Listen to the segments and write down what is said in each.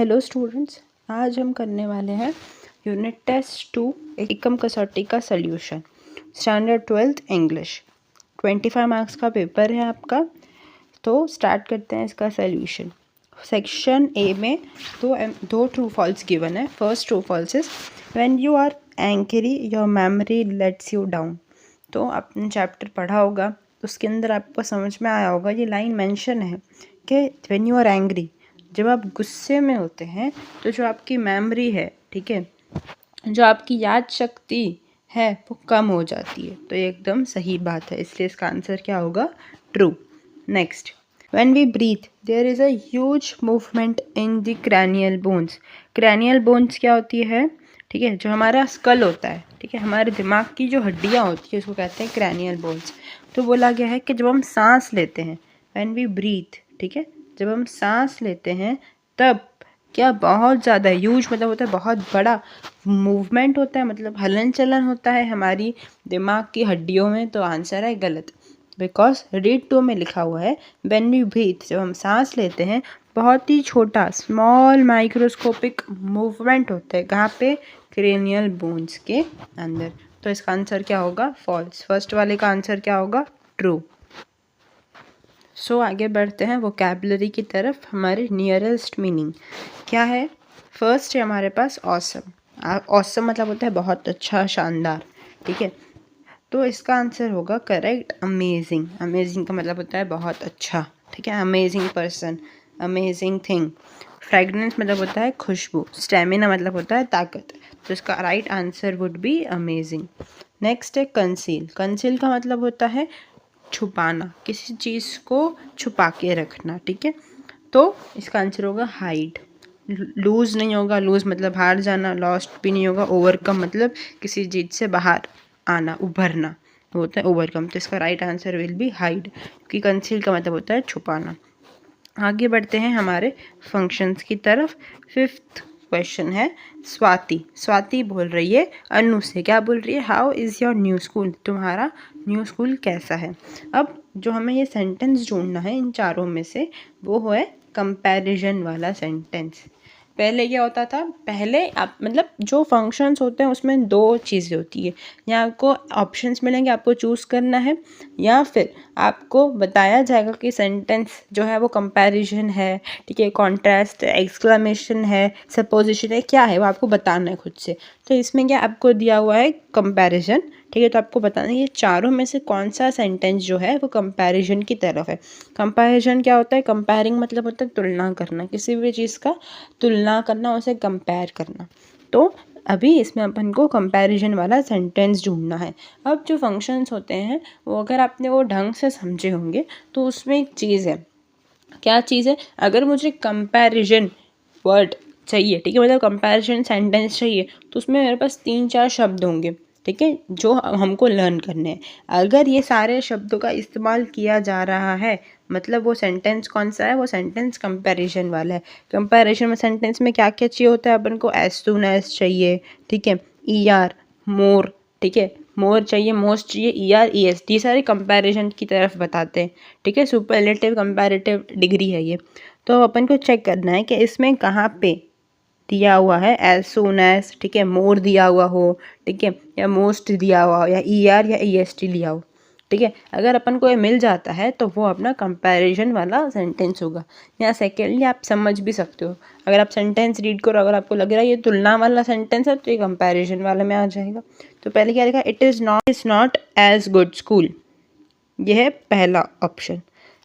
Hello students, आज हम करने वाले हैं यूनिट टेस्ट 2 एकम कसौटी का solution standard 12th English. 25 marks का पेपर है आपका। तो स्टार्ट करते हैं इसका सॉल्यूशन। सेक्शन ए में दो ट्रू फॉल्स गिवन है। First true false is when you are angry your memory lets you down. तो आपने चैप्टर पढ़ा होगा, उसके अंदर आपको समझ में आया होगा, ये लाइन मेंशन है कि व्हेन यू आर एंग्री, जब आप गुस्से में होते हैं तो जो आपकी मेमोरी है, ठीक है, जो आपकी याद शक्ति है वो कम हो जाती है। तो ये एकदम सही बात है, इसलिए इसका आंसर क्या होगा? True. Next, when we breathe there is a huge movement in the cranial bones. Cranial bones क्या होती है? ठीक है, जो हमारा स्कल होता है, ठीक है, हमारे दिमाग की जो हड्डियाँ होती है उसको कहते हैं क्रैनियल बोन्स। तो बोला गया है कि जब हम सांस लेते हैं, व्हेन वी ब्रीथ, ठीक है, जब हम सांस लेते हैं तब क्या बहुत ज़्यादा ह्यूज मतलब होता है बहुत बड़ा मूवमेंट होता है, मतलब हलन चलन होता है हमारी दिमाग की हड्डियों में। तो आंसर है गलत, बिकॉज रीड 2 में लिखा हुआ है व्हेन वी ब्रीथ, जब हम सांस लेते हैं बहुत ही छोटा स्मॉल माइक्रोस्कोपिक मूवमेंट होता है। कहाँ पे? क्रेनियल बोन्स के अंदर। तो इसका आंसर क्या होगा? फॉल्स। फर्स्ट वाले का आंसर क्या होगा? ट्रू। सो आगे बढ़ते हैं वोकैबुलरी की तरफ। हमारे नियरेस्ट मीनिंग क्या है? फर्स्ट है हमारे पास ऑसम। ऑसम मतलब होता है बहुत अच्छा, शानदार, ठीक है। तो इसका आंसर होगा करेक्ट अमेजिंग। अमेजिंग का मतलब होता है बहुत अच्छा, ठीक है। Amazing person, amazing thing. Fragrance मतलब होता है खुशबू। स्टेमिना मतलब होता है ताकत। तो इसका right answer would be amazing. Next है कंसील। कंसील का मतलब होता है छुपाना, किसी चीज़ को छुपा के रखना, ठीक है। तो इसका आंसर होगा हाइड। लूज़ नहीं होगा, लूज़ मतलब हार जाना। लॉस्ट भी नहीं होगा। ओवरकम मतलब किसी चीज़ से बाहर आना, उभरना, वो होता है ओवरकम। तो इसका right answer will be hide, क्योंकि कंसील का मतलब होता है छुपाना। आगे बढ़ते हैं हमारे फंक्शंस की तरफ। फिफ्थ क्वेश्चन है स्वाति। स्वाति बोल रही है अनु से, क्या बोल रही है? How is your new school? तुम्हारा न्यू स्कूल कैसा है? अब जो हमें ये सेंटेंस ढूंढना है इन चारों में से, वो है कंपैरिजन वाला सेंटेंस। पहले क्या होता था? पहले आप मतलब जो फंक्शंस होते हैं उसमें दो चीज़ें होती है, या आपको ऑप्शंस मिलेंगे, आपको चूज़ करना है, या फिर आपको बताया जाएगा कि सेंटेंस जो है वो कंपैरिजन है, ठीक है, कॉन्ट्रास्ट, एक्सक्लेमेशन है, सपोजिशन है, क्या है वो आपको बताना है खुद से। तो इसमें क्या आपको दिया हुआ है? कंपैरिजन, ठीक है। तो आपको बताना है ये चारों में से कौन सा सेंटेंस जो है वो कंपैरिजन की तरफ है। कंपैरिजन क्या होता है? कंपेयरिंग मतलब होता है तुलना करना, किसी भी चीज़ का तुलना करना, उसे कंपेयर करना। तो अभी इसमें अपन को कंपैरिजन वाला सेंटेंस ढूंढना है। अब जो फंक्शंस होते हैं वो अगर आपने वो ढंग से समझे होंगे तो उसमें एक चीज़ है। क्या चीज़ है? अगर मुझे कंपैरिजन वर्ड चाहिए, ठीक है, मतलब कंपैरिजन सेंटेंस चाहिए, तो उसमें मेरे पास 3-4 शब्द होंगे, ठीक है, जो हमको लर्न करने हैं। अगर ये सारे शब्दों का इस्तेमाल किया जा रहा है, मतलब वो सेंटेंस कौन सा है? वो सेंटेंस कंपैरिजन वाला है। कंपैरिजन में सेंटेंस में क्या क्या चाहिए होता है? अपन को एज सून एज चाहिए, ठीक है, ER, मोर, ठीक है, मोर चाहिए, मोस्ट चाहिए, ER EST, सारे कंपैरिजन की तरफ बताते हैं, ठीक है। सुपरलेटिव कंपैरेटिव डिग्री है ये। तो अपन को चेक करना है कि इसमें कहाँ पे दिया हुआ है एज सून एज, ठीक है, मोर दिया हुआ हो, ठीक है, या मोस्ट दिया हुआ हो, या ER या EST लिया हो, ठीक है। अगर अपन को ये मिल जाता है तो वो अपना कंपैरिजन वाला सेंटेंस होगा। या सेकेंडली आप समझ भी सकते हो, अगर आप सेंटेंस रीड करो, अगर आपको लग रहा है ये तुलना वाला सेंटेंस है तो ये कंपैरिजन वाले में आ जाएगा। तो पहले क्या लिखा? It is not as good school, यह है पहला ऑप्शन।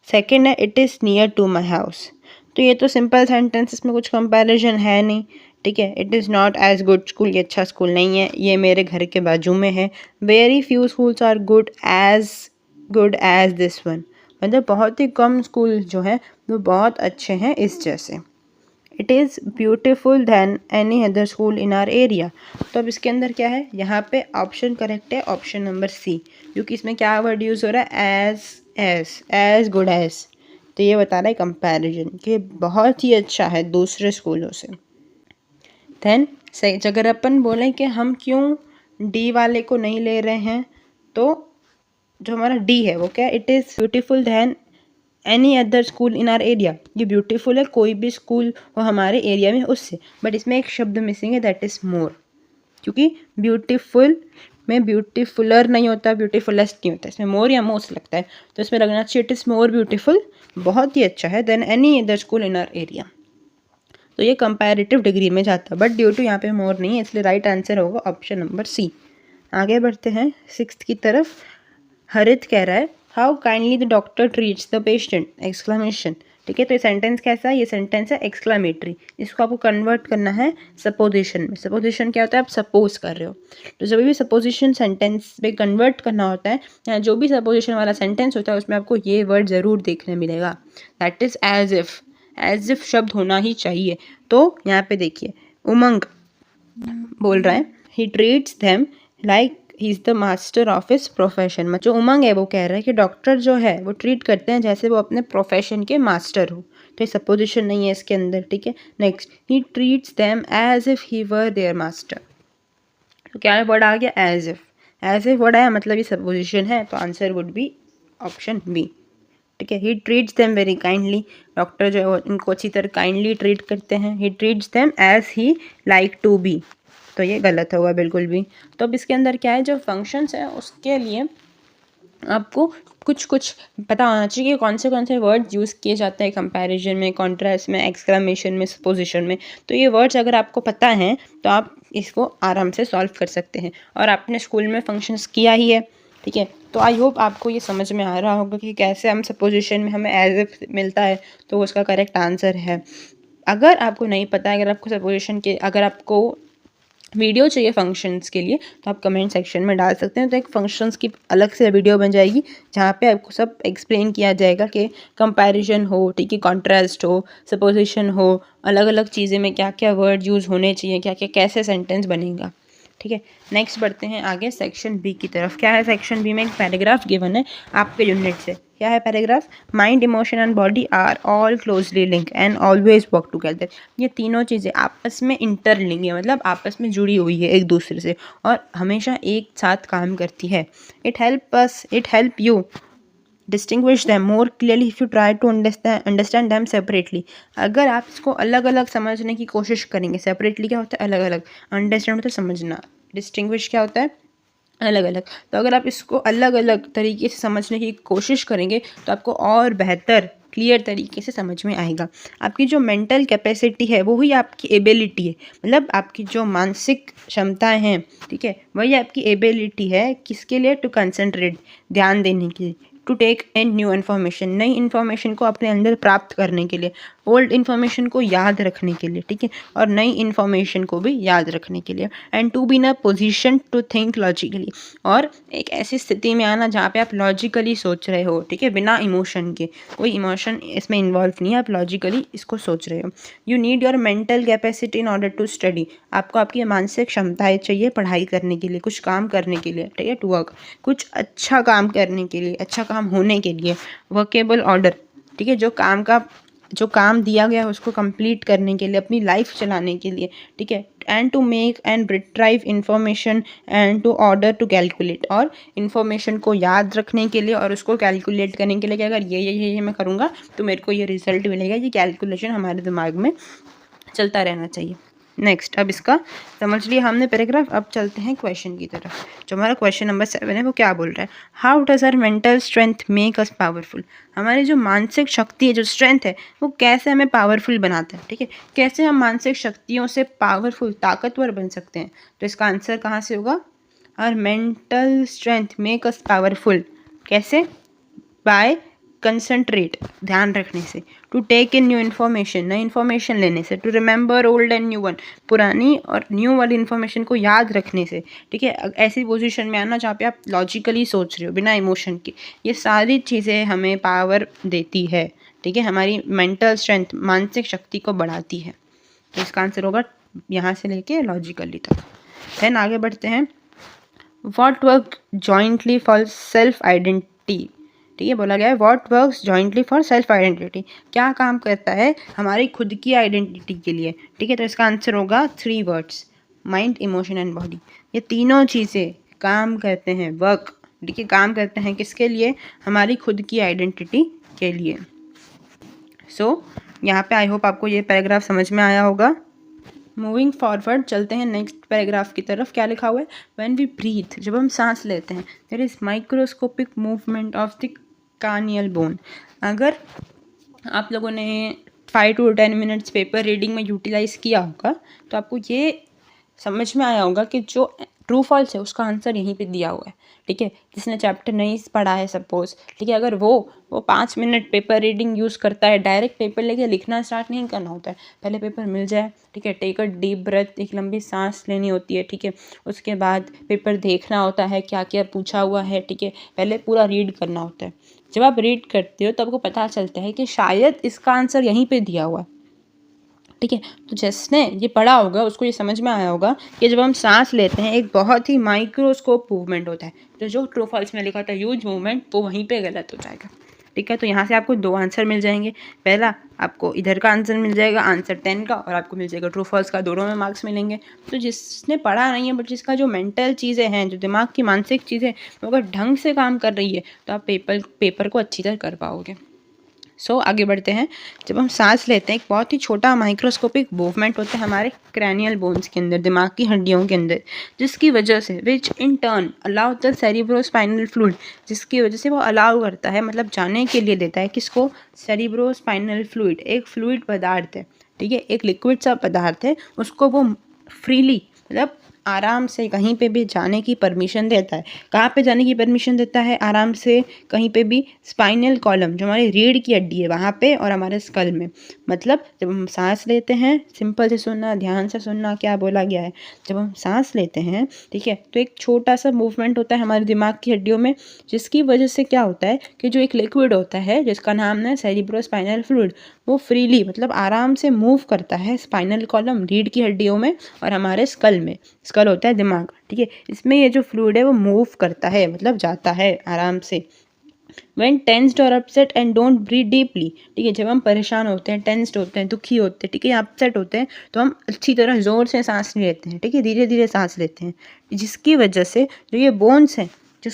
सेकेंड है it is near to my house. तो ये तो सिंपल सेंटेंस, इसमें कुछ कंपैरिजन है नहीं, ठीक है। It is not as good school, ये अच्छा स्कूल नहीं है, ये मेरे घर के बाजू में है। Very few schools are good as this one, मतलब बहुत ही कम स्कूल जो है वो बहुत अच्छे हैं इस जैसे। It is beautiful than any other school in our area. तो अब इसके अंदर क्या है? यहाँ पे ऑप्शन करेक्ट है, ऑप्शन नंबर सी, क्योंकि इसमें क्या वर्ड यूज़ हो रहा है? As good as. तो ये बता रहा है कंपैरिजन कि बहुत ही अच्छा है दूसरे स्कूलों से। देन अगर अपन बोलें कि हम क्यों डी वाले को नहीं ले रहे हैं, तो जो हमारा डी है वो क्या? It is beautiful then any other school in our area, ये ब्यूटीफुल है कोई भी स्कूल हो हमारे एरिया में उससे, बट इसमें एक शब्द मिसिंग है, दैट इज़ मोर, क्योंकि ब्यूटीफुल में ब्यूटीफुलर नहीं होता, ब्यूटीफुलेस्ट नहीं होता, इसमें मोर या मोस्ट लगता है, तो इसमें लगना चाहिए इट इज़ मोर ब्यूटीफुल, बहुत ही अच्छा है, then any other school in our area. तो ये कंपैरेटिव डिग्री में जाता है, बट ड्यू टू यहाँ पे मोर नहीं है, इसलिए राइट आंसर होगा ऑप्शन नंबर सी। आगे बढ़ते हैं 6th की तरफ। हरित कह रहा है how kindly the doctor treats the patient, exclamation. ठीक है, तो ये सेंटेंस कैसा है, ये सेंटेंस है एक्सक्लेमेटरी, इसको आपको कन्वर्ट करना है सपोजिशन में। सपोजिशन क्या होता है, आप सपोज कर रहे हो, तो जब भी सपोजिशन सेंटेंस में कन्वर्ट करना होता है, या जो भी सपोजिशन वाला सेंटेंस होता है उसमें आपको ये वर्ड ज़रूर देखने मिलेगा, that is as if. As if शब्द होना ही चाहिए। तो यहाँ पे देखिए उमंग बोल रहा है he treats them like he is the master of his profession. जो उमंग है वो कह रहा है कि डॉक्टर जो है वो ट्रीट करते हैं जैसे वो अपने प्रोफेशन के मास्टर हो, तो ये सपोजिशन नहीं है इसके अंदर। ठीक है, next he treats them as if he were their master. तो क्या वर्ड आ गया, as if. As if word आया मतलब ये सपोजिशन है, तो answer would be option B. ठीक है, he treats them very kindly, doctor जो है इनको अच्छी तरह काइंडली ट्रीट करते हैं। He treats them as he like to be, तो ये गलत होगा बिल्कुल भी। तो अब इसके अंदर क्या है, जो फंक्शंस है उसके लिए आपको कुछ कुछ पता होना चाहिए कि कौन से वर्ड्स यूज़ किए जाते हैं कंपैरिजन में, कॉन्ट्रास्ट में, एक्सक्लेमेशन में, सपोजिशन में। तो ये वर्ड्स अगर आपको पता हैं तो आप इसको आराम से सॉल्व कर सकते हैं, और आपने स्कूल में फंक्शंस किया ही है। ठीक है, तो आई होप आपको ये समझ में आ रहा होगा कि कैसे हम सपोजिशन में हमें एज इफ मिलता है तो उसका करेक्ट आंसर है। अगर आपको नहीं पता है, अगर आपको सपोजिशन के अगर आपको वीडियो चाहिए फंक्शंस के लिए तो आप कमेंट सेक्शन में डाल सकते हैं, तो एक फंक्शंस की अलग से वीडियो बन जाएगी जहाँ पे आपको सब एक्सप्लेन किया जाएगा कि कंपैरिजन हो, ठीक है, कॉन्ट्रास्ट हो, सपोजिशन हो, अलग अलग चीज़ें में क्या क्या वर्ड यूज़ होने चाहिए, क्या क्या कैसे सेंटेंस बनेगा। ठीक है, नेक्स्ट बढ़ते हैं आगे सेक्शन बी की तरफ। क्या है सेक्शन बी में, एक पैराग्राफ गिवन है आपके यूनिट से। क्या है paragraph, mind, emotion and body are all closely link and always work together. ये तीनों चीज़ें आपस में इंटरलिंक है, मतलब आपस में जुड़ी हुई है एक दूसरे से और हमेशा एक साथ काम करती है। It help you distinguish them more clearly if you try to understand them separately. अगर आप इसको अलग अलग समझने की कोशिश करेंगे, सेपरेटली क्या होता है, अलग अलग, अंडरस्टैंड होता है समझना, डिस्टिंग्विश क्या होता है, अलग अलग। तो अगर आप इसको अलग अलग तरीके से समझने की कोशिश करेंगे तो आपको और बेहतर क्लियर तरीके से समझ में आएगा। आपकी जो मेंटल कैपेसिटी है वो ही आपकी एबिलिटी है, मतलब आपकी जो मानसिक क्षमताएं हैं, ठीक है, वही आपकी एबिलिटी है किसके लिए, टू कंसंट्रेट, ध्यान देने के लिए, to take in new information, नई इन्फॉर्मेशन को अपने अंदर प्राप्त करने के लिए, ओल्ड इन्फॉर्मेशन को याद रखने के लिए, ठीक है, और नई इन्फॉर्मेशन को भी याद रखने के लिए, and to be in a position to think logically, और एक ऐसी स्थिति में आना जहाँ पे आप लॉजिकली सोच रहे हो, ठीक है, बिना इमोशन के, कोई इमोशन इसमें इन्वॉल्व नहीं है, आप लॉजिकली इसको सोच रहे हो। You need your mental capacity in order to study, आपको आपकी मानसिक क्षमताएं चाहिए पढ़ाई करने के लिए, कुछ काम करने के लिए, ठीक है, टू वर्क, कुछ अच्छा काम करने के लिए, अच्छा काम होने के लिए, वर्केबल ऑर्डर, ठीक है, जो काम दिया गया है उसको कंप्लीट करने के लिए, अपनी लाइफ चलाने के लिए, ठीक है, and to make and retrieve information and to order to calculate, और इन्फॉर्मेशन को याद रखने के लिए और उसको कैलकुलेट करने के लिए कि अगर ये मैं करूँगा तो मेरे को ये रिजल्ट मिलेगा, ये कैलकुलेशन हमारे दिमाग में चलता रहना चाहिए। नेक्स्ट, अब इसका समझ लिया हमने पैराग्राफ, अब चलते हैं क्वेश्चन की तरफ। जो हमारा क्वेश्चन नंबर 7 है वो क्या बोल रहा है, how does our mental strength make us powerful. हमारी जो मानसिक शक्ति है, जो स्ट्रेंथ है, वो कैसे हमें पावरफुल बनाता है, ठीक है, कैसे हम मानसिक शक्तियों से पावरफुल, ताकतवर बन सकते हैं। तो इसका आंसर कहाँ से होगा, our mental strength make us powerful, कैसे, बाय कंसंट्रेट, ध्यान रखने से, to take in new information, नई इन्फॉर्मेशन लेने से, to remember old and new one, पुरानी और न्यू वाली इन्फॉर्मेशन को याद रखने से, ठीक है, ऐसी पोजीशन में आना जहाँ पे आप लॉजिकली सोच रहे हो बिना इमोशन के, ये सारी चीज़ें हमें पावर देती है, ठीक है, हमारी मेंटल स्ट्रेंथ, मानसिक शक्ति को बढ़ाती है। तो इसका आंसर होगा यहाँ से लेके लॉजिकली तक। देन आगे बढ़ते हैं, what work jointly for self identity, ठीक है, बोला गया है what works jointly for self identity, क्या काम करता है हमारी खुद की आइडेंटिटी के लिए, ठीक है, तो इसका आंसर होगा 3 words, mind, emotion and body. ये तीनों चीज़ें काम करते हैं, वर्क, ठीक है, काम करते हैं किसके लिए, हमारी खुद की आइडेंटिटी के लिए। सो यहाँ पे आई होप आपको ये पैराग्राफ समझ में आया होगा। मूविंग फॉरवर्ड चलते हैं नेक्स्ट पैराग्राफ की तरफ। क्या लिखा हुआ है? व्हेन वी ब्रीथ, जब हम सांस लेते हैं, there is microscopic movement of the cranial bone. अगर आप लोगों ने 5 to 10 मिनट्स पेपर रीडिंग में यूटिलाइज किया होगा तो आपको ये समझ में आया होगा कि जो ट्रू फॉल्स है उसका आंसर यहीं पे दिया हुआ है। ठीक है, जिसने चैप्टर नहीं पढ़ा है सपोज, ठीक है, अगर वो 5 मिनट पेपर रीडिंग यूज़ करता है, डायरेक्ट पेपर लेके लिखना स्टार्ट नहीं करना होता है। पहले पेपर मिल जाए, ठीक है, टेक अ डीप ब्रेथ, एक लंबी सांस लेनी होती है, ठीक है, उसके बाद पेपर देखना होता है क्या क्या पूछा हुआ है, ठीक है, पहले पूरा रीड करना होता है। जब आप रीड करते हो तो आपको पता चलता है कि शायद इसका आंसर यहीं पे दिया हुआ है। ठीक है, तो जिसने ये पढ़ा होगा उसको ये समझ में आया होगा कि जब हम सांस लेते हैं एक बहुत ही माइक्रोस्कोप मूवमेंट होता है, तो जो ट्रू फॉल्स में लिखा था ह्यूज मूवमेंट, वो वहीं पे गलत हो जाएगा। ठीक है, तो यहाँ से आपको 2 आंसर मिल जाएंगे। पहला आपको इधर का आंसर मिल जाएगा, आंसर 10 का, और आपको मिल जाएगा ट्रू फॉल्स का, दोनों में मार्क्स मिलेंगे। तो जिसने पढ़ा नहीं है बट जिसका जो मेंटल चीज़ें हैं, जो दिमाग की मानसिक चीज़ें, वो अगर ढंग से काम कर रही है तो आप पेपर को अच्छी तरह कर पाओगे। सो आगे बढ़ते हैं। जब हम सांस लेते हैं एक बहुत ही छोटा माइक्रोस्कोपिक मूवमेंट होता है हमारे क्रैनियल बोन्स के अंदर, दिमाग की हड्डियों के अंदर, जिसकी वजह से which in turn allow the cerebrospinal fluid, जिसकी वजह से वो अलाउ करता है, मतलब जाने के लिए देता है किसको? सेरिब्रोस्पाइनल फ्लूइड, एक फ्लूइड पदार्थ है, ठीक है, एक लिक्विड सा पदार्थ है, उसको वो फ्रीली, मतलब आराम से कहीं पे भी जाने की परमिशन देता है। कहाँ पे जाने की परमिशन देता है? आराम से कहीं पे भी। स्पाइनल कॉलम, जो हमारी रीढ़ की हड्डी है वहाँ पे, और हमारे स्कल में। मतलब जब हम सांस लेते हैं, सिंपल से सुनना, ध्यान से सुनना क्या बोला गया है। जब हम सांस लेते हैं, ठीक है, तो एक छोटा सा मूवमेंट होता है हमारे दिमाग की हड्डियों में, जिसकी वजह से क्या होता है कि जो एक लिक्विड होता है जिसका नाम है सेरिब्रोस्पाइनल फ्लूइड, वो फ्रीली, मतलब आराम से मूव करता है स्पाइनल कॉलम, रीढ़ की हड्डियों में और हमारे स्कल में। स्कल होता है दिमाग, ठीक है, इसमें ये जो फ्लूइड है वो मूव करता है, मतलब जाता है आराम से। When tensed or upset and don't breathe deeply, ठीक है, जब हम परेशान होते हैं, टेंस्ड होते हैं, दुखी होते हैं, ठीक है, अपसेट होते हैं, तो हम अच्छी तरह ज़ोर से सांस नहीं लेते हैं, ठीक है, धीरे धीरे सांस लेते हैं, जिसकी वजह से जो ये बोन्स हैं, जो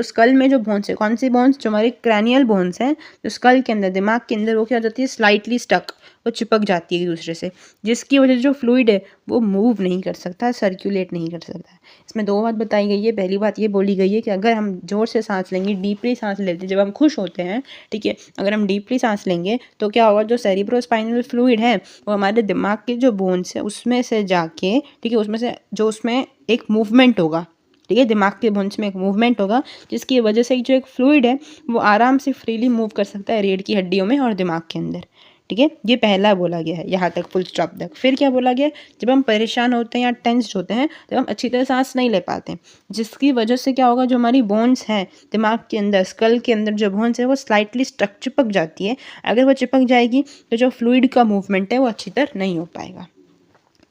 स्कल में जो बोन्स है, कौन सी बोन्स? जो हमारी क्रैनियल बोन्स हैं, जो स्कल के अंदर, दिमाग के अंदर, वो क्या हो जाती है? स्लाइटली स्टक, वो चिपक जाती है एक दूसरे से, जिसकी वजह से जो फ्लूइड है वो मूव नहीं कर सकता, सर्कुलेट नहीं कर सकता। इसमें 2 बात बताई गई है। पहली बात ये बोली गई है कि अगर हम जोर से सांस लेंगे, डीपली सांस लेते हैं, जब हम खुश होते हैं, ठीक है, अगर हम डीपली सांस लेंगे तो क्या होगा? जो सेरिब्रोस्पाइनल फ्लूइड है वो हमारे दिमाग के जो बोन्स है उसमें से जाके, ठीक है, उसमें एक मूवमेंट होगा, ठीक है, दिमाग के बोन्स में एक मूवमेंट होगा, जिसकी वजह से जो एक फ्लूइड है वो आराम से फ्रीली मूव कर सकता है रीढ़ की हड्डियों में और दिमाग के अंदर। ठीक है, ये पहला बोला गया है यहाँ तक, फुल स्टॉप तक। फिर क्या बोला गया है? जब हम परेशान होते हैं या टेंस्ड होते हैं तब हम अच्छी तरह सांस नहीं ले पाते, जिसकी वजह से क्या होगा? जो हमारी बोन्स हैं दिमाग के अंदर, स्कल के अंदर जो बोन्स है वो स्लाइटली स्टक, चिपक जाती है। अगर वो चिपक जाएगी तो जो फ्लूइड का मूवमेंट है वो अच्छी तरह नहीं हो पाएगा।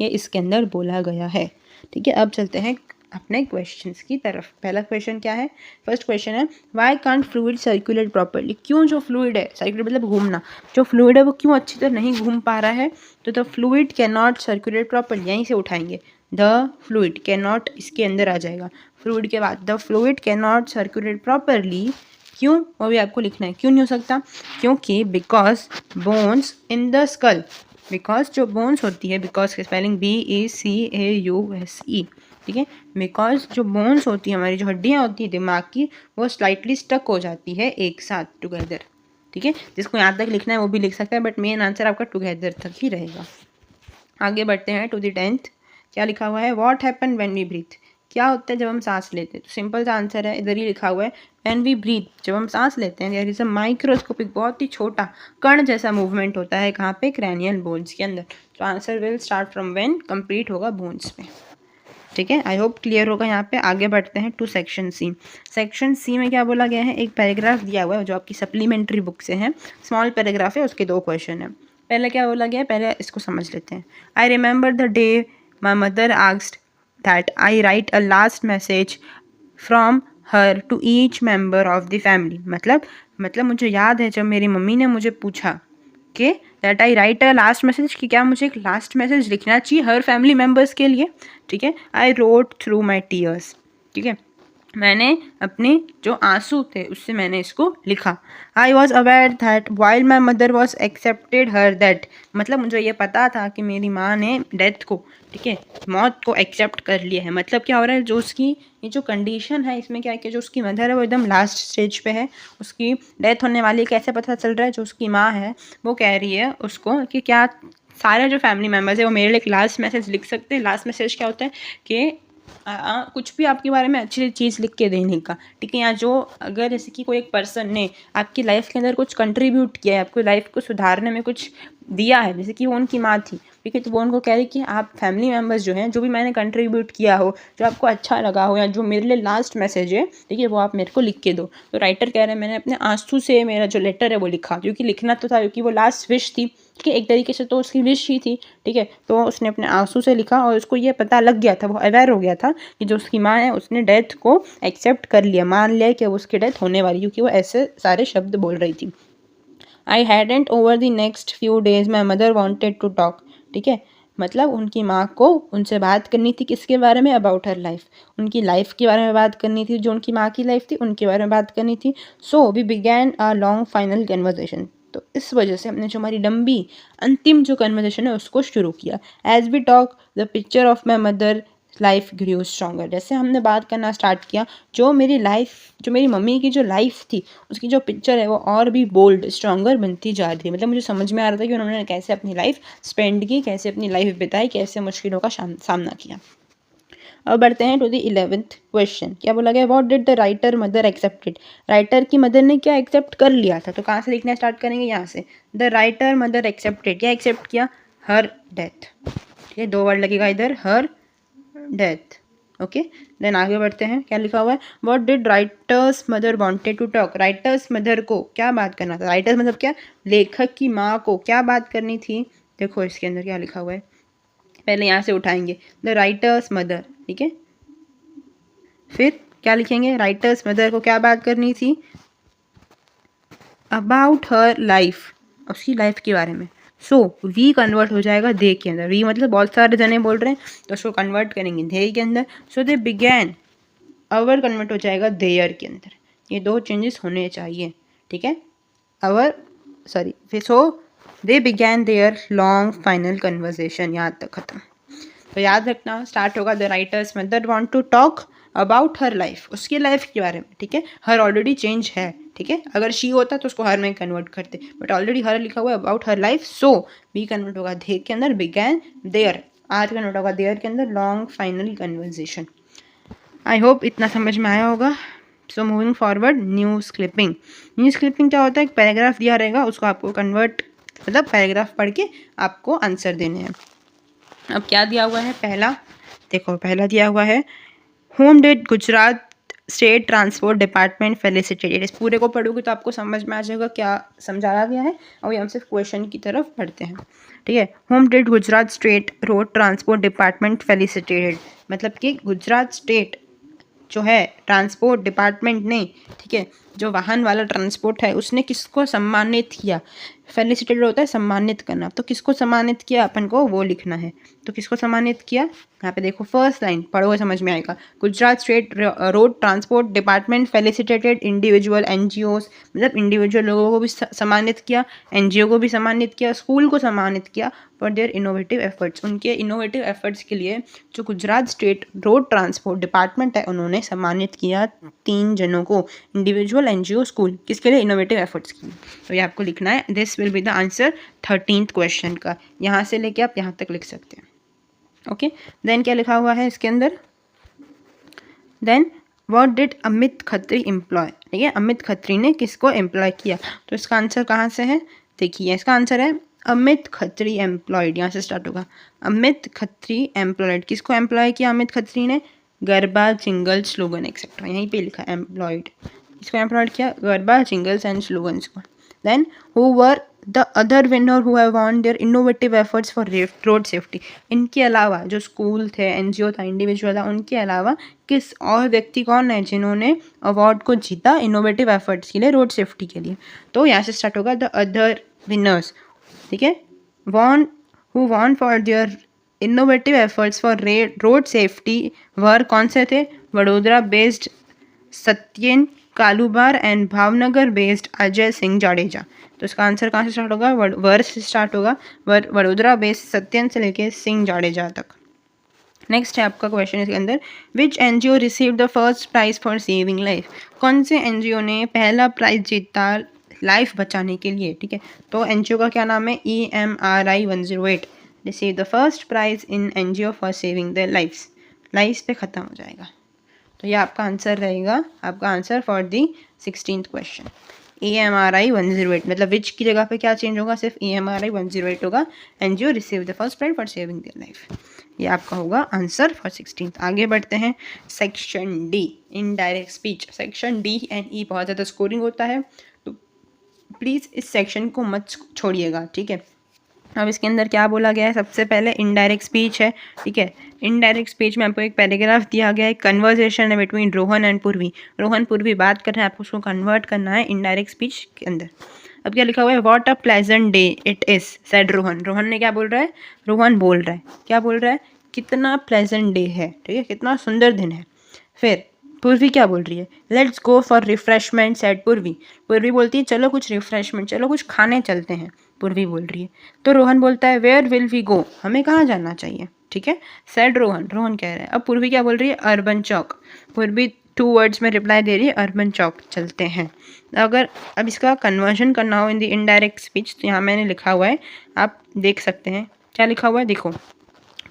ये इसके अंदर बोला गया है। ठीक है, अब चलते हैं अपने क्वेश्चंस की तरफ। पहला क्वेश्चन क्या है? फर्स्ट क्वेश्चन है, why can't fluid circulate properly? क्यों जो फ्लूइड है, सर्कुलेट मतलब घूमना, जो फ्लूइड है वो क्यों अच्छी तरह नहीं घूम पा रहा है? तो the fluid can not circulate properly, यहीं से उठाएंगे, द फ्लूइड कैन नॉट, इसके अंदर आ जाएगा फ्लूइड के बाद, the fluid can not circulate properly. क्यों? वो भी आपको लिखना है, क्यों नहीं हो सकता? क्योंकि because bones in the skull, because जो बोन्स होती है, बिकॉज की स्पेलिंग BACAUSE, ठीक है, बिकॉज जो बोन्स होती है, हमारी जो हड्डियाँ होती है दिमाग की, वो स्लाइटली स्टक हो जाती है एक साथ, टुगेदर। ठीक है, जिसको यहाँ तक लिखना है वो भी लिख सकता है, बट मेन आंसर आपका टुगेदर तक ही रहेगा। आगे बढ़ते हैं टू द 10th। क्या लिखा हुआ है? What happen when we breathe? क्या होता है जब हम सांस लेते हैं? तो सिंपल सा आंसर है, इधर ही लिखा हुआ है, व्हेन वी ब्रीथ, जब हम सांस लेते हैं, देयर इज अ माइक्रोस्कोपिक, बहुत ही छोटा कण जैसा मूवमेंट होता है, कहाँ पे? क्रैनियल बोन्स के अंदर। तो answer will start from when, complete होगा बोन्स में। ठीक है, आई होप क्लियर होगा यहाँ पे। आगे बढ़ते हैं to section C. Section C में क्या बोला गया है? एक पैराग्राफ दिया हुआ है जो आपकी सप्लीमेंट्री बुक से है, स्मॉल पैराग्राफ है, उसके 2 क्वेश्चन है। पहले क्या बोला गया है, पहले इसको समझ लेते हैं। I remember the day my mother asked that I write a last message from her to each member of the family. मतलब मुझे याद है जब मेरी मम्मी ने मुझे पूछा कि that I write a last message, कि क्या मुझे एक लास्ट मैसेज लिखना चाहिए हर फैमिली मेम्बर्स के लिए। ठीक है, I wrote through my tears. ठीक है, मैंने अपने जो आंसू थे उससे मैंने इसको लिखा। I was aware that while my mother was accepted her that, मतलब मुझे ये पता था कि मेरी माँ ने डेथ को, ठीक है, मौत को एक्सेप्ट कर लिया है। मतलब क्या हो रहा है, जो उसकी ये जो कंडीशन है इसमें क्या है कि जो उसकी मदर है वो एकदम लास्ट स्टेज पे है, उसकी डेथ होने वाली है। कैसे पता चल रहा है, जो उसकी माँ है वो कह रही है उसको कि क्या सारे जो फैमिली मेम्बर्स है वो मेरे लिए एक लास्ट मैसेज लिख सकते हैं। लास्ट मैसेज क्या होता है कि कुछ भी आपके बारे में अच्छी चीज़ लिख के देने का, ठीक है। या जो अगर जैसे कि कोई एक पर्सन ने आपकी लाइफ के अंदर कुछ कंट्रीब्यूट किया है, आपकी लाइफ को सुधारने में कुछ दिया है, जैसे कि वो उनकी माँ थी, ठीक है, तो वो उनको कह रही कि आप फैमिली मेम्बर्स जो हैं, जो भी मैंने कंट्रीब्यूट किया हो, जो आपको अच्छा लगा हो, या जो मेरे लिए लास्ट मैसेज है, ठीक है, वो आप मेरे को लिख के दो। तो राइटर कह रहे हैं मैंने अपने आंसू से मेरा जो लेटर है वो लिखा, क्योंकि लिखना तो था, क्योंकि वो लास्ट विश थी, ठीक है, एक तरीके से तो उसकी विश ही थी, ठीक है। तो उसने अपने आंसू से लिखा और उसको ये पता लग गया था, वो अवेयर हो गया था कि जो उसकी माँ है उसने डेथ को एक्सेप्ट कर लिया, मान लिया कि उसकी डेथ होने वाली, क्योंकि वो ऐसे सारे शब्द बोल रही थी। I hadn't over the next few days my mother wanted to talk, ठीक है, मतलब उनकी माँ को उनसे बात करनी थी, किसके बारे में, अबाउट हर लाइफ, उनकी लाइफ के बारे में बात करनी थी, जो उनकी माँ की लाइफ थी उनके बारे में बात करनी थी। So we began a long final conversation, तो इस वजह से हमने जो हमारी लंबी अंतिम जो कन्वर्जेशन है उसको शुरू किया। As we talk the picture of my mother life grew stronger, जैसे हमने बात करना स्टार्ट किया, जो मेरी लाइफ, जो मेरी मम्मी की जो लाइफ थी उसकी जो पिक्चर है वो और भी बोल्ड स्ट्रॉन्गर बनती जा रही थी। मतलब मुझे समझ में आ रहा था कि उन्होंने कैसे अपनी लाइफ स्पेंड की, कैसे अपनी लाइफ बिताई, कैसे मुश्किलों का सामना किया। अब बढ़ते हैं टू द 11th क्वेश्चन। क्या बोला गया, what did the writer mother accepted, writer की मदर ने क्या एक्सेप्ट कर लिया था। तो कहाँ से लिखना स्टार्ट करेंगे, यहाँ से। द राइटर मदर एक्सेप्टेड, क्या एक्सेप्ट किया, हर डेथ, ठीक है, 2 वर्ड लगेगा इधर, हर डेथ, ओके। देन आगे बढ़ते हैं, क्या लिखा हुआ है, what did writer's mother wanted to talk, writer's mother को क्या बात करना था, राइटर्स मतलब क्या, लेखक की माँ को क्या बात करनी थी। देखो इसके अंदर क्या लिखा हुआ है, पहले यहाँ से उठाएंगे, द राइटर्स मदर, ठीक है, फिर क्या लिखेंगे, राइटर्स मदर को क्या बात करनी थी, अबाउट हर लाइफ, उसकी लाइफ के बारे में। सो वी कन्वर्ट हो जाएगा दे के अंदर, वी मतलब बहुत सारे जने बोल रहे हैं तो उसको कन्वर्ट करेंगे दे के अंदर। सो दे बिगैन, अवर कन्वर्ट हो जाएगा देयर के अंदर, ये 2 चेंजेस होने चाहिए, ठीक है। अवर सॉरी, फिर so they began their long final conversation, यहाँ तक खत्म। तो याद रखना, स्टार्ट होगा the writer's mother want to talk about her life, उसकी लाइफ के बारे में, ठीक है। हर ऑलरेडी चेंज है, ठीक है, अगर शी होता तो उसको हर में कन्वर्ट करते, बट ऑलरेडी हर लिखा हुआ है, about her life. So we convert होगा दे के अंदर, बिगैन देयर, आर कन्वर्ट होगा देयर के अंदर, long final conversation. I hope इतना समझ में आया होगा। So moving forward, news clipping. News clipping क्या होता है, एक पैराग्राफ दिया रहेगा, उसको आपको कन्वर्ट, मतलब पैराग्राफ पढ़ के आपको आंसर देने हैं। अब क्या दिया हुआ है, पहला देखो, पहला दिया हुआ है, home did Gujarat state transport department felicitated. इस पूरे को पढ़ोगे तो आपको समझ में आ जाएगा क्या समझाया गया है। और हम सिर्फ क्वेश्चन की तरफ बढ़ते हैं, ठीक है। Home did Gujarat state road transport department felicitated, मतलब कि गुजरात स्टेट जो है ट्रांसपोर्ट डिपार्टमेंट ने, ठीक है, जो वाहन वाला ट्रांसपोर्ट है उसने किसको सम्मानित किया। फेलिसिटेटेड होता है सम्मानित करना, तो किसको सम्मानित किया अपन को वो लिखना है। तो किसको सम्मानित किया, यहाँ पे देखो फर्स्ट लाइन पढ़ो, समझ में आएगा। Gujarat state road transport department felicitated individual NGOs, मतलब इंडिविजुअल लोगों को भी सम्मानित किया, एनजीओ को भी सम्मानित किया, स्कूल को सम्मानित किया फॉर देयर इनोवेटिव एफर्ट्स, उनके इनोवेटिव एफर्ट्स के लिए जो Gujarat state road transport department है उन्होंने सम्मानित किया 3 जनों को, इंडिविजुअल, एनजीओ, स्कूल, किसके लिए, इनोवेटिव एफर्ट्स के लिए। तो ये आपको लिखना है, this will be the answer 13th question का, यहाँ से लेके आप यहाँ तक लिख सकते हैं, ओके। देन क्या लिखा हुआ है इसके अंदर, then what did Amit Khatri employ, ठीक है, अमित खत्री ने किसको एम्प्लॉय किया। तो इसका आंसर कहाँ से है, देखिए इसका आंसर है अमित खत्री एम्प्लॉयड, यहाँ से स्टार्ट होगा, अमित खत्री एम्प्लॉयड, किसको एम्प्लॉय किया अमित खत्री ने, गरबा, जिंगल, स्लोगन एक्सेट्रा, यहीं पे लिखा एम्प्लॉयड, इसको एम्प्लॉयड किया, गरबा, जिंगल्स एंड स्लोगन्स को। Then who were the other winner who have won their innovative efforts for road safety, इनके अलावा जो स्कूल थे, एनजीओ था, इंडिविजुअल था, उनके अलावा किस और व्यक्ति कौन है जिन्होंने अवार्ड को जीता इनोवेटिव एफर्ट्स के लिए, रोड सेफ्टी के लिए। तो यहाँ से स्टार्ट होगा द अदर विनर्स, ठीक है, won who won for their innovative efforts for road safety were, कौन से थे, Vadodara based Satyen Kalubar and Bhavnagar based Ajay Singh Jadeja. तो इसका आंसर कहाँ से स्टार्ट होगा? वर्ष से स्टार्ट होगा। वडोदरा बेस्ड सत्यन से लेके सिंह जाडेजा तक। नेक्स्ट है आपका क्वेश्चन इसके अंदर, which NGO receive the first prize for saving life? कौन से NGO ने पहला प्राइज जीता लाइफ बचाने के लिए? ठीक है, तो NGO का क्या नाम है? EMRI 108 receive the first prize in NGO for saving the lifes. Lifes पे ख़त्म हो जाएगा, तो ये आपका आंसर रहेगा, आपका answer for the 16th question. EMRI 108 मतलब विच की जगह पे क्या चेंज होगा? सिर्फ EMRI 108 होगा। NGO receive the first prize for saving their life, ये आपका होगा आंसर फॉर 16th। आगे बढ़ते हैं, section D indirect speech. Section D and E बहुत ज़्यादा स्कोरिंग होता है, तो प्लीज़ इस सेक्शन को मत छोड़िएगा, ठीक है। अब इसके अंदर क्या बोला गया है? सबसे पहले इनडायरेक्ट स्पीच है, ठीक है। इनडायरेक्ट स्पीच में आपको एक पैराग्राफ दिया गया है, कन्वर्सेशन है बिटवीन रोहन एंड पूर्वी। रोहन पूर्वी बात कर रहे हैं, आपको उसको कन्वर्ट करना है इनडायरेक्ट स्पीच के अंदर। अब क्या लिखा हुआ है? What a pleasant day it is said Rohan. Rohan ने क्या बोल रहा है? रोहन बोल रहा है, क्या बोल रहा है? कितना प्लेजेंट डे है, ठीक है, कितना सुंदर दिन है। फिर पूर्वी क्या बोल रही है? Let's go for refreshment said पूर्वी। पूर्वी बोलती है चलो कुछ रिफ्रेशमेंट, चलो कुछ खाने चलते हैं, पूर्वी बोल रही है। तो रोहन बोलता है वेयर विल वी गो, हमें कहाँ जाना चाहिए, ठीक है, सेड रोहन। रोहन कह रहा है। अब पूर्वी क्या बोल रही है? अर्बन चौक। पूर्वी 2 वर्ड्स में रिप्लाई दे रही है, अर्बन चौक चलते हैं। अगर अब इसका कन्वर्जन करना हो इन दी इनडायरेक्ट स्पीच, तो यहाँ मैंने लिखा हुआ है, आप देख सकते हैं क्या लिखा हुआ है, देखो।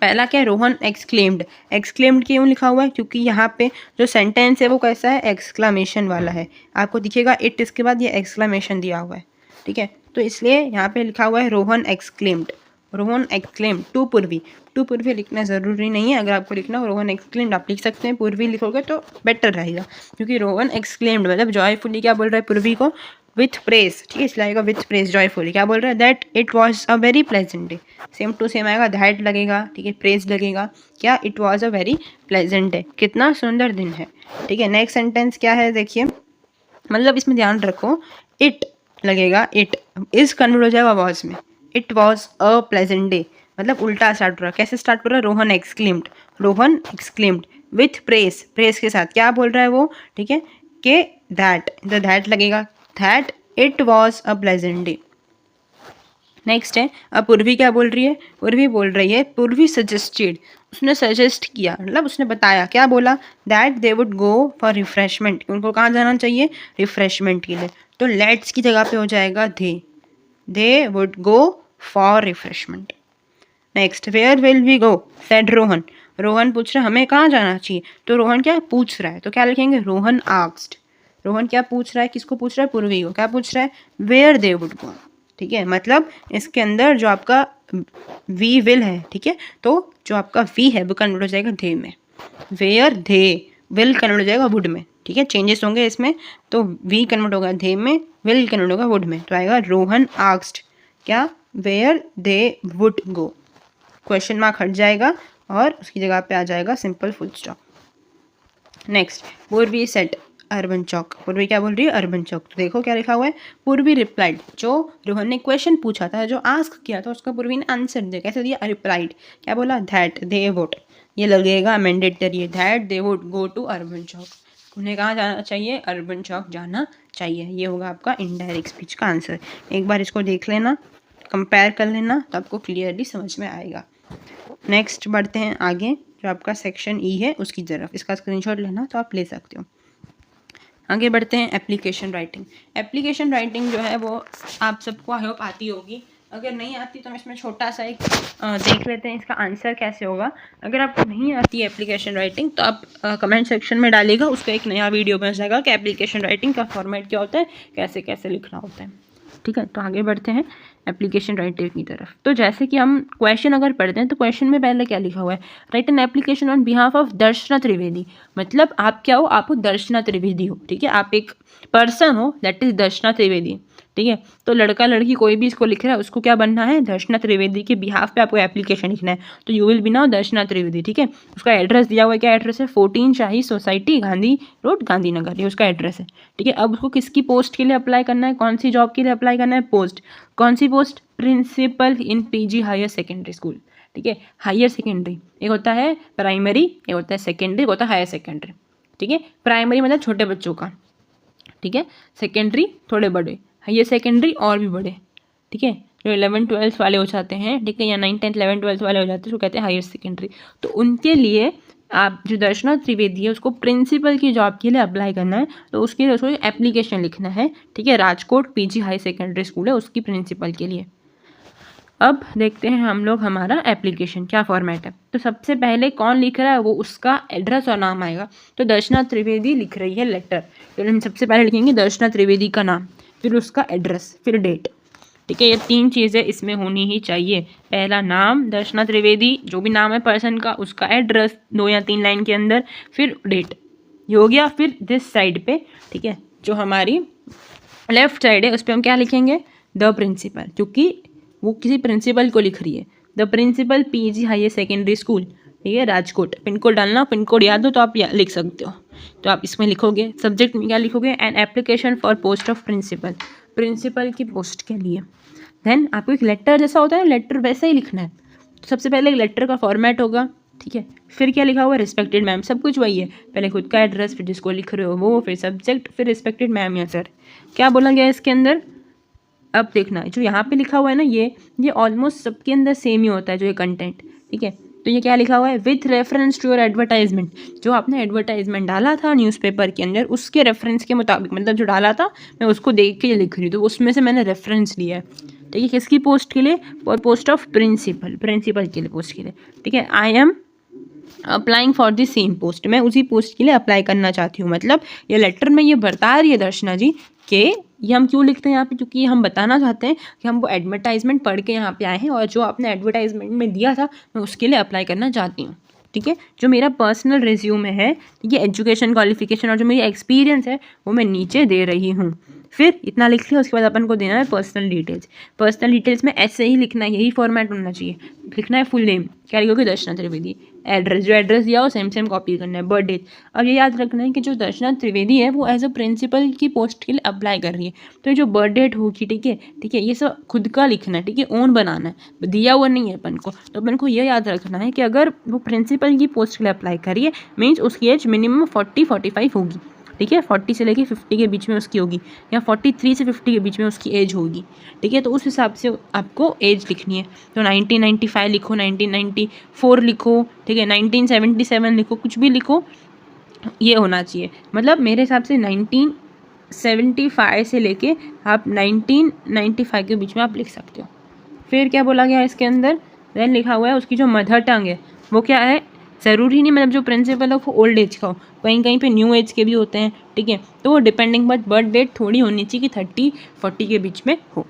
पहला क्या है? रोहन एक्सक्लेम्ड। एक्सक्लेम्ड क्यों लिखा हुआ है? क्योंकि यहाँ पे जो सेंटेंस है वो कैसा है? एक्सक्लामेशन वाला है। आपको दिखेगा इट, इसके बाद ये एक्सक्लामेशन दिया हुआ है, ठीक है, तो इसलिए यहाँ पे लिखा हुआ है Rohan exclaimed. Rohan exclaimed to Purvi. To Purvi लिखना ज़रूरी नहीं है, अगर आपको लिखना हो रोहन एक्सक्लेम्ड आप लिख सकते हैं, पूर्वी लिखोगे तो बेटर रहेगा, क्योंकि रोहन एक्सक्लेम्ड मतलब जॉयफुली क्या बोल रहा है पूर्वी को? विथ प्रेज, ठीक है, इसलिए आएगा विथ प्रेज जॉयफुली। क्या बोल रहा है? That it was a very pleasant day. Same to same आएगा, दैट लगेगा, ठीक है, प्रेज लगेगा, क्या? It was a very pleasant day, कितना सुंदर दिन है, ठीक है। नेक्स्ट सेंटेंस क्या है देखिए, मतलब इसमें ध्यान रखो, इट लगेगा, इट इज कन्वर्ट हो जाएगा वॉज में। It was a pleasant day मतलब उल्टा स्टार्ट हो रहा है। कैसे स्टार्ट हो रहा है? Rohan exclaimed. Rohan exclaimed with press, press के साथ क्या बोल रहा है वो, ठीक है, कि दैट, द दैट लगेगा, that it was a pleasant day. Next है, अब पूर्वी क्या बोल रही है? पूर्वी बोल रही है, पूर्वी सजेस्टेड, उसने सजेस्ट किया, मतलब उसने बताया, क्या बोला? That they would go for refreshment, उनको कहाँ जाना चाहिए? रिफ्रेशमेंट के लिए। तो लेट्स की जगह पे हो जाएगा they would go for refreshment. Next, where will we go said Rohan. Rohan पूछ रहा है हमें कहाँ जाना चाहिए, तो रोहन क्या पूछ रहा है, तो क्या लिखेंगे? रोहन आस्क्ड। रोहन क्या पूछ रहा है? किसको पूछ रहा है? पूर्वी को। क्या पूछ रहा है? वेयर दे वुड गो, ठीक है, मतलब इसके अंदर जो आपका वी विल है, ठीक है, तो जो आपका वी है वो कन्वर्ट हो जाएगा दे में। वेयर दे विल कन्वर्ट हो जाएगा वुड में, ठीक है, चेंजेस होंगे इसमें, तो वी कन्वर्ट होगा दे में, विल कन्वर्ट होगा वुड में, तो आएगा रोहन आस्क्ड क्या? Where they would go. Question mark हट जाएगा और उसकी जगह पे आ जाएगा simple full stop. Next, Purvi said urban Chowk. Purvi क्या बोल रही है? अर्बन चौक। तो देखो क्या लिखा हुआ है, पूर्वी रिप्लाइड। जो रोहन ने क्वेश्चन पूछा था, जो आस्क किया था, उसका पूर्वी ने आंसर दिया। कैसे दिया? रिप्लाइड। क्या बोला? दैट दे वुड, ये लगेगा mandatory, that they would go to urban chowk, उन्हें कहाँ जाना चाहिए? अर्बन चौक जाना चाहिए। ये होगा आपका इनडायरेक्ट स्पीच का आंसर। एक बार इसको देख लेना, कंपेयर कर लेना, तो आपको क्लियरली समझ में आएगा। नेक्स्ट बढ़ते हैं आगे, जो आपका सेक्शन ई है उसकी तरफ। इसका स्क्रीनशॉट लेना तो आप ले सकते हो। आगे बढ़ते हैं, एप्लीकेशन राइटिंग। एप्लीकेशन राइटिंग जो है वो आप सबको आई होप आती होगी, अगर नहीं आती तो हम इसमें छोटा सा एक देख लेते हैं इसका आंसर कैसे होगा। अगर आपको नहीं आती है एप्लीकेशन राइटिंग तो आप कमेंट सेक्शन में डालिएगा, उसका एक नया वीडियो बन जाएगा कि एप्लीकेशन राइटिंग का फॉर्मेट क्या होता है, कैसे कैसे लिखना होता है, ठीक है। तो आगे बढ़ते हैं एप्लीकेशन राइटिंग की तरफ। तो जैसे कि हम क्वेश्चन अगर पढ़ते हैं तो क्वेश्चन में पहले क्या लिखा हुआ है? Write an application on behalf of Darshana Trivedi. मतलब आप क्या हो? आप दर्शना त्रिवेदी हो, ठीक है, आप एक पर्सन हो, दैट इज दर्शना त्रिवेदी, ठीक है। तो लड़का लड़की कोई भी इसको लिख रहा है, उसको क्या बनना है? दर्शना त्रिवेदी के बिहाफ पे आपको एप्लीकेशन लिखना है, तो यू विल बी नाउ दर्शना त्रिवेदी, ठीक है। उसका एड्रेस दिया हुआ है, क्या एड्रेस है? 14 शाही सोसाइटी, गांधी रोड, गांधीनगर, ये उसका एड्रेस है, ठीक है। अब उसको किसकी पोस्ट के लिए अप्लाई करना है? कौन सी जॉब के लिए अप्लाई करना है? पोस्ट, कौन सी post? Principal in PG higher secondary school, ठीक है। हायर सेकेंडरी एक होता है प्राइमरी, एक होता है सेकेंडरी, एक होता है हायर सेकेंडरी, ठीक है। प्राइमरी मतलब छोटे बच्चों का, ठीक है। सेकेंडरी थोड़े बड़े, हायर सेकेंडरी और भी बड़े, ठीक है। जो 11th-12th वाले हो जाते हैं, ठीक है, या 9th 10th 11th 12th वाले हो जाते हैं, उसको कहते हैं हायर सेकेंडरी। तो उनके लिए आप जो दर्शना त्रिवेदी है उसको प्रिंसिपल की जॉब के लिए अप्लाई करना है, तो उसके लिए उसको एप्लीकेशन लिखना है, ठीक है। Rajkot PG high secondary school है उसकी प्रिंसिपल के लिए। अब देखते हैं हम लोग हमारा एप्लीकेशन क्या फॉर्मेट है। तो सबसे पहले कौन लिख रहा है वो उसका एड्रेस और नाम आएगा। तो दर्शना त्रिवेदी लिख रही है लेटर, तो हम सबसे पहले लिखेंगे दर्शना त्रिवेदी का नाम, फिर उसका एड्रेस, फिर डेट, ठीक है। ये 3 चीज़ें इसमें होनी ही चाहिए। पहला नाम दर्शना त्रिवेदी, जो भी नाम है पर्सन का, उसका एड्रेस 2 या 3 लाइन के अंदर, फिर डेट, ये हो गया। फिर दिस साइड पे, ठीक है, जो हमारी लेफ्ट साइड है उस पर हम क्या लिखेंगे, द प्रिंसिपल, क्योंकि वो किसी प्रिंसिपल को लिख रही है। The principal PG higher secondary school, ठीक है, राजकोट। पिन कोड डालना, पिन कोड याद हो तो आप लिख सकते हो, तो आप इसमें लिखोगे। सब्जेक्ट में क्या लिखोगे, an application for post of principal, principal की पोस्ट के लिए। देन आपको एक लेटर जैसा होता है, लेटर वैसा ही लिखना है। तो सबसे पहले एक लेटर का फॉर्मेट होगा, ठीक है। फिर क्या लिखा हुआ, रिस्पेक्टेड मैम, सब कुछ वही है। पहले खुद का एड्रेस, फिर जिसको लिख रहे हो वो, फिर सब्जेक्ट, फिर रिस्पेक्टेड मैम या सर। क्या बोला गया है इसके अंदर, अब देखना जो यहाँ पे लिखा हुआ है ना, ये ऑलमोस्ट सबके अंदर सेम ही होता है जो ये कंटेंट, ठीक है। तो ये क्या लिखा हुआ है, with reference to your advertisement, जो आपने एडवर्टाइजमेंट डाला था न्यूज़पेपर के अंदर उसके रेफरेंस के मुताबिक, मतलब जो डाला था मैं उसको देख के लिख रही हूँ, तो उसमें से मैंने रेफरेंस लिया है, ठीक है। किसकी पोस्ट के लिए, और पोस्ट ऑफ प्रिंसिपल, प्रिंसिपल के लिए पोस्ट के लिए, ठीक है। I am applying for the same post, मैं उसी पोस्ट के लिए अप्लाई करना चाहती हूँ। मतलब ये लेटर में ये बता रही है दर्शना जी कि ये हम क्यों लिखते हैं यहाँ पे, क्योंकि हम बताना चाहते हैं कि हम वो एडवर्टाइजमेंट पढ़ के यहाँ पे आए हैं और जो आपने एडवर्टाइजमेंट में दिया था मैं उसके लिए अप्लाई करना चाहती हूँ, ठीक है। जो मेरा पर्सनल रिज्यूमे है, ठीक है, एजुकेशन क्वालिफिकेशन और जो मेरी एक्सपीरियंस है वो मैं नीचे दे रही हूँ। फिर इतना लिख लिया, उसके बाद अपन को देना है पर्सनल डिटेल्स। पर्सनल डिटेल्स में ऐसे ही लिखना है, यही फॉर्मेट होना चाहिए। लिखना है फुल नेम, क्या लिखोगे, दर्शना त्रिवेदी। एड्रेस, जो एड्रेस दिया हो सेम कॉपी करना है। बर्थ डेट, अब ये याद रखना है कि जो दर्शना त्रिवेदी है वो एज अ प्रिंसिपल की पोस्ट के लिए अप्लाई कर रही है, तो ये जो बर्थ डेट होगी, ठीक है, ठीक है, ये सब खुद का लिखना है, ठीक है, ओन बनाना है, दिया हुआ नहीं है अपन को। तो अपन को ये याद रखना है कि अगर वो प्रिंसिपल की पोस्ट के लिए अप्लाई करिए मीन्स उसकी एज मिनिमम 40-45 होगी, ठीक है। 40 से लेके 50 के बीच में उसकी होगी, या 43 से 50 के बीच में उसकी एज होगी, ठीक है। तो उस हिसाब से आपको एज लिखनी है। तो 1995 लिखो, 1994 लिखो, ठीक है, 1977 लिखो, कुछ भी लिखो, ये होना चाहिए। मतलब मेरे हिसाब से 1975 से लेके आप 1995 के बीच में आप लिख सकते हो। फिर क्या बोला गया इसके अंदर, देन लिखा हुआ है उसकी जो मदर टंग है वो क्या है, ज़रूरी नहीं मतलब जो प्रिंसिपल है वो ओल्ड एज का हो, कहीं कहीं पे न्यू एज के भी होते हैं, ठीक है। तो वो डिपेंडिंग, बट बर्थ डेट थोड़ी होनी चाहिए कि 30-40 के बीच में हो।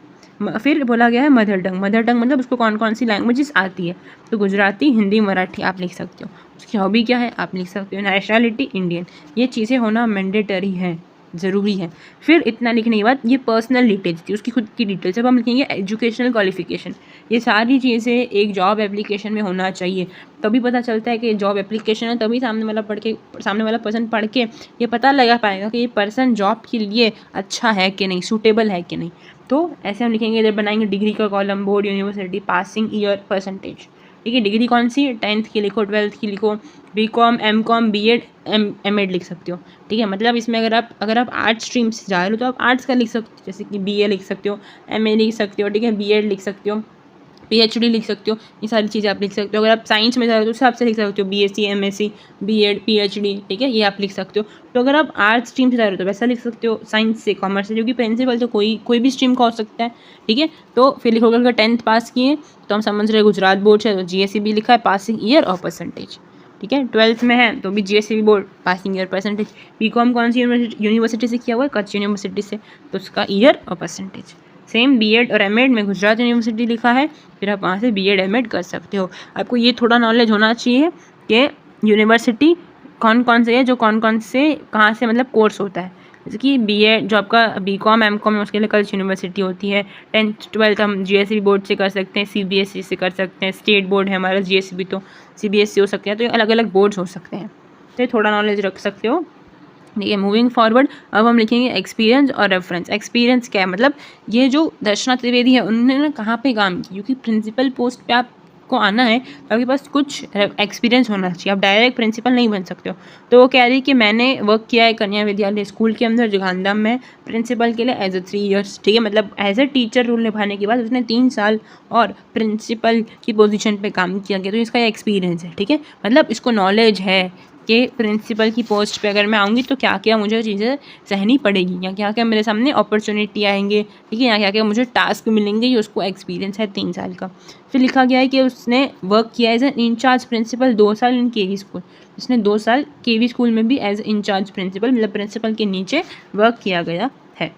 फिर बोला गया है मदर टंग, मदर टंग मतलब उसको कौन कौन सी लैंग्वेजेस आती है, तो गुजराती, हिंदी, मराठी आप लिख सकते हो। उसकी हॉबी क्या है आप लिख सकते हो। नेशनलिटी इंडियन, ये चीज़ें होना मैंडेटरी है, ज़रूरी है। फिर इतना लिखने के बाद ये पर्सनल डिटेल्स थी, उसकी खुद की डिटेल्स। अब हम लिखेंगे एजुकेशनल क्वालिफिकेशन, ये सारी चीज़ें एक जॉब एप्लीकेशन में होना चाहिए, तभी पता चलता है कि जॉब एप्लीकेशन है, तभी सामने वाला पर्सन पढ़ के ये पता लगा पाएगा कि ये पर्सन जॉब के लिए अच्छा है कि नहीं, सूटेबल है कि नहीं। तो ऐसे हम लिखेंगे, इधर बनाएंगे डिग्री का column, board, university, passing year, percentage, ठीक है। डिग्री कौन सी, 10th की लिखो, 12th की लिखो, BCom, MCom, B.Ed, M.Ed लिख सकते हो, ठीक है। मतलब इसमें अगर आप आर्ट्स स्ट्रीम से जा रहे हो तो आप आर्ट्स का लिख सकते हो, जैसे कि BA लिख सकते हो, MA लिख सकते हो, ठीक है, B.Ed लिख सकते हो, PhD लिख सकते हो, ये सारी चीज़ें आप लिख सकते हो। अगर आप साइंस में जा रहे हो तो उस हिसाब से लिख सकते हो, BSc, MSc, B.Ed, PhD, ठीक है, ये आप लिख सकते हो। तो अगर आप आर्ट्स स्ट्रीम से जा रहे हो तो वैसा लिख सकते हो, साइंस से, कॉमर्स से, क्योंकि प्रिंसिपल तो कोई भी स्ट्रीम का हो सकता है, ठीक है। तो फिर लिखोगे अगर 10th पास किए तो हम समझ रहे गुजरात बोर्ड से, तो GSEB लिखा है, पासिंग ईयर और परसेंटेज, ठीक है। 12th में है तो भी GSEB board, passing year, percentage. BCom कौन सी यूनिवर्सिटी से किया हुआ है, कच्छ यूनिवर्सिटी से, तो उसका ईयर और परसेंटेज। सेम B.Ed और M.Ed में गुजरात यूनिवर्सिटी लिखा है, फिर आप वहाँ से B.Ed M.Ed कर सकते हो। आपको ये थोड़ा नॉलेज होना चाहिए कि यूनिवर्सिटी कौन कौन से है, जो कौन से कहाँ से मतलब कोर्स होता है। जैसे कि B.Ed जो आपका BCom M.Com है उसके लिए कच्छ यूनिवर्सिटी होती है। 10th 12th हम GSEB बोर्ड से कर सकते हैं, CBSE से कर सकते हैं, स्टेट बोर्ड है हमारा GSEB, तो CBSE हो सकते हैं, तो ये अलग अलग बोर्ड्स हो सकते हैं, तो ये थोड़ा नॉलेज रख सकते हो, ठीक है। मूविंग फॉरवर्ड, अब हम लिखेंगे एक्सपीरियंस और रेफरेंस। एक्सपीरियंस क्या है, मतलब ये जो दर्शना त्रिवेदी है उन्होंने कहाँ पे काम किया, क्योंकि प्रिंसिपल पोस्ट पे आपको आपको आना है तो आपके पास कुछ एक्सपीरियंस होना चाहिए, आप डायरेक्ट प्रिंसिपल नहीं बन सकते हो। तो वो कह रही कि मैंने वर्क किया है कन्या विद्यालय स्कूल के अंदर जगांधम में प्रिंसिपल के लिए एज ए 3 ईयर्स, ठीक है, मतलब एज ए टीचर रोल निभाने के बाद उसने 3 साल और प्रिंसिपल की पोजीशन पे काम किया गया, तो इसका ये एक्सपीरियंस है, ठीक है, मतलब इसको नॉलेज है कि प्रिंसिपल की पोस्ट पे अगर मैं आऊँगी तो क्या क्या मुझे चीज़ें सहनी पड़ेगी, या क्या क्या मेरे सामने अपॉर्चुनिटी आएंगे, ठीक है, या क्या क्या मुझे टास्क मिलेंगे, ये उसको एक्सपीरियंस है 3 साल का। फिर लिखा गया है कि उसने वर्क किया एज एन इंचार्ज प्रिंसिपल 2 साल इन केवी स्कूल, उसने 2 साल केवी स्कूल में भी एज इंचार्ज प्रिंसिपल मतलब प्रिंसिपल के नीचे वर्क किया गया है।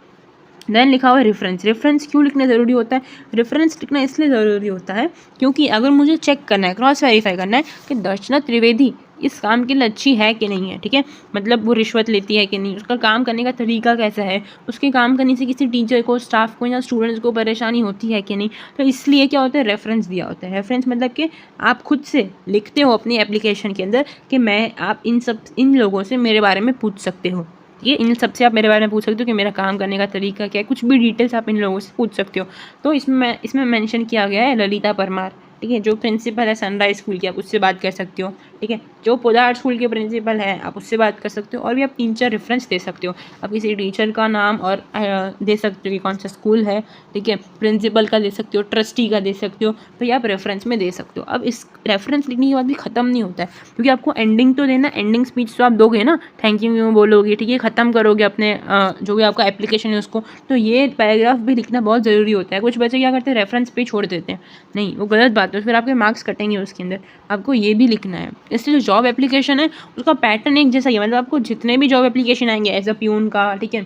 देन लिखा हुआ है रेफरेंस। रेफरेंस क्यों लिखना ज़रूरी होता है? रेफरेंस लिखना इसलिए ज़रूरी होता है क्योंकि अगर मुझे चेक करना है, क्रॉस वेरीफाई करना है कि दर्शना त्रिवेदी इस काम के लिए अच्छी है कि नहीं है, ठीक है, मतलब वो रिश्वत लेती है कि नहीं, उसका काम करने का तरीका कैसा है, उसके काम करने से किसी टीचर को, स्टाफ को या स्टूडेंट्स को परेशानी होती है कि नहीं, तो इसलिए क्या होता है, रेफरेंस दिया होता है। रेफरेंस मतलब कि आप खुद से लिखते हो अपनी एप्लीकेशन के अंदर कि मैं आप इन लोगों से मेरे बारे में पूछ सकते हो, ये इन सबसे आप मेरे बारे में पूछ सकते हो कि मेरा काम करने का तरीका क्या है, कुछ भी डिटेल्स आप इन लोगों से पूछ सकते हो। तो इसमें मेंशन किया गया है ललिता परमार, ठीक है, जो प्रिंसिपल है सनराइज स्कूल की, आप उससे बात कर सकते हो, ठीक है, जो पोदार स्कूल के प्रिंसिपल है आप उससे बात कर सकते हो, और भी आप 3-4 रेफरेंस दे सकते हो, आप किसी टीचर का नाम और दे सकते हो कि कौन सा स्कूल है, ठीक है, प्रिंसिपल का दे सकते हो, ट्रस्टी का दे सकते हो, तो ये आप रेफरेंस में दे सकते हो। अब इस रेफरेंस लिखने के बाद भी ख़त्म नहीं होता है, क्योंकि आपको एंडिंग तो देना, एंडिंग स्पीच तो आप दोगे ना, थैंक यू बोलोगे, ठीक है, ख़त्म करोगे अपने जो भी आपका एप्लीकेशन है उसको, तो ये पैराग्राफ भी लिखना बहुत ज़रूरी होता है। कुछ बच्चे क्या करते हैं, रेफरेंस पे छोड़ देते हैं, नहीं वो गलत बात है, फिर आपके मार्क्स कटेंगे उसके अंदर, आपको ये भी लिखना है। इसलिए जो जॉब एप्लीकेशन है उसका पैटर्न एक जैसा ही है, मतलब आपको जितने भी जॉब एप्लीकेशन आएंगे एज अ प्यून का, ठीक है,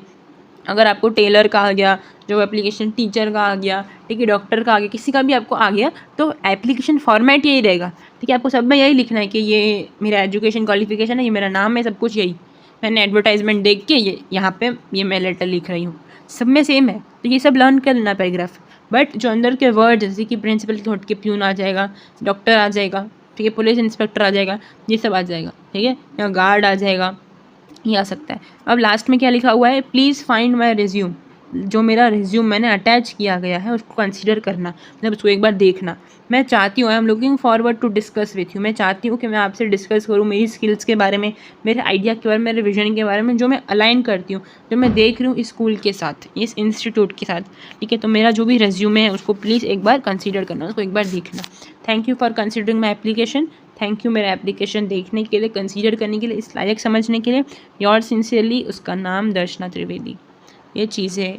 अगर आपको टेलर का आ गया जॉब एप्लीकेशन, टीचर का आ गया, ठीक है, डॉक्टर का आ गया, किसी का भी आपको आ गया, तो एप्लीकेशन फॉर्मेट यही रहेगा, ठीक है, आपको सब में यही लिखना है कि ये मेरा एजुकेशन क्वालिफिकेशन है, ये मेरा नाम है, सब कुछ यही, मैंने एडवर्टाइजमेंट देख के ये यहाँ पे ये मैं लेटर लिख रही हूँ, सब में सेम है, तो ये सब लर्न कर लेना पैराग्राफ। बट जो अंदर के वर्ड जैसे कि प्रिंसिपल के हट के प्यून आ जाएगा, डॉक्टर आ जाएगा, ठीक है, पुलिस इंस्पेक्टर आ जाएगा, ये सब आ जाएगा, ठीक है, या गार्ड आ जाएगा, ये आ सकता है। अब लास्ट में क्या लिखा हुआ है, प्लीज़ फाइंड माई रिज्यूम, जो मेरा रिज्यूम मैंने अटैच किया गया है उसको कंसीडर करना, मतलब उसको एक बार देखना। मैं चाहती हूँ, I am looking forward to discuss with you, मैं चाहती हूँ कि मैं आपसे डिस्कस करूँ मेरी स्किल्स के बारे में, मेरे आइडिया के बारे में, मेरे विजन के बारे में, जो मैं अलाइन करती हूँ, जो मैं देख रही हूँ इस स्कूल के साथ, इस इंस्टीट्यूट के साथ, ठीक है, तो मेरा जो भी रिज्यूमे है उसको प्लीज़ एक बार कंसीडर करना, उसको एक बार देखना। Thank you for considering my application, thank you मेरा एप्लीकेशन देखने के लिए, कंसीडर करने के लिए, इस लायक समझने के लिए। योर सिंसियरली, उसका नाम दर्शना त्रिवेदी। ये चीज़ें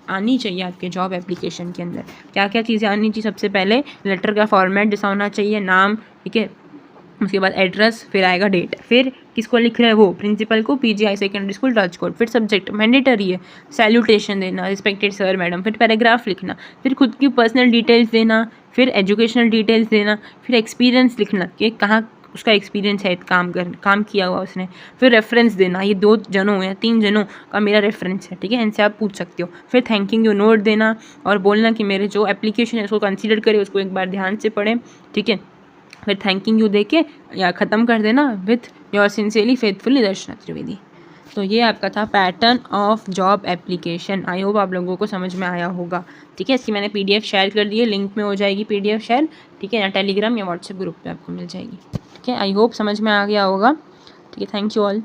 आनी चाहिए आपके जॉब एप्लीकेशन के अंदर। क्या क्या चीज़ें आनी चाहिए? सबसे पहले लेटर का फॉर्मेट जैसा होना चाहिए, नाम, ठीक है, उसके बाद एड्रेस, फिर आएगा डेट, फिर किसको लिख रहे हैं वो, प्रिंसिपल को, पीजीआई सेकेंडरी स्कूल राजकोट, फिर सब्जेक्ट मैंडेटरी है, सैल्यूटेशन देना, रिस्पेक्टेड सर मैडम, फिर पैराग्राफ लिखना, फिर खुद की पर्सनल डिटेल्स देना, फिर एजुकेशनल डिटेल्स देना, फिर एक्सपीरियंस लिखना कि कहाँ उसका एक्सपीरियंस है, काम किया हुआ उसने, फिर रेफरेंस देना, ये 2 जनों या 3 जनों का मेरा रेफरेंस है, ठीक है, इनसे आप पूछ सकते हो। फिर थैंकिंग यू नोट देना और बोलना कि मेरे जो एप्लीकेशन है उसको कंसीडर करें, उसको एक बार ध्यान से पढ़ें, ठीक है, फिर थैंकिंग यू दे के या ख़त्म कर देना विथ योर सिंसियरली फेथफुली दर्शना त्रिवेदी। तो ये आपका था pattern of job application. I hope आप लोगों को समझ में आया होगा, ठीक है। इसकी मैंने PDF शेयर कर दी है, लिंक में हो जाएगी PDF शेयर, ठीक है, या टेलीग्राम या व्हाट्सएप ग्रुप पे आपको मिल जाएगी, ठीक है। आई होप समझ में आ गया होगा, ठीक है। Thank you all.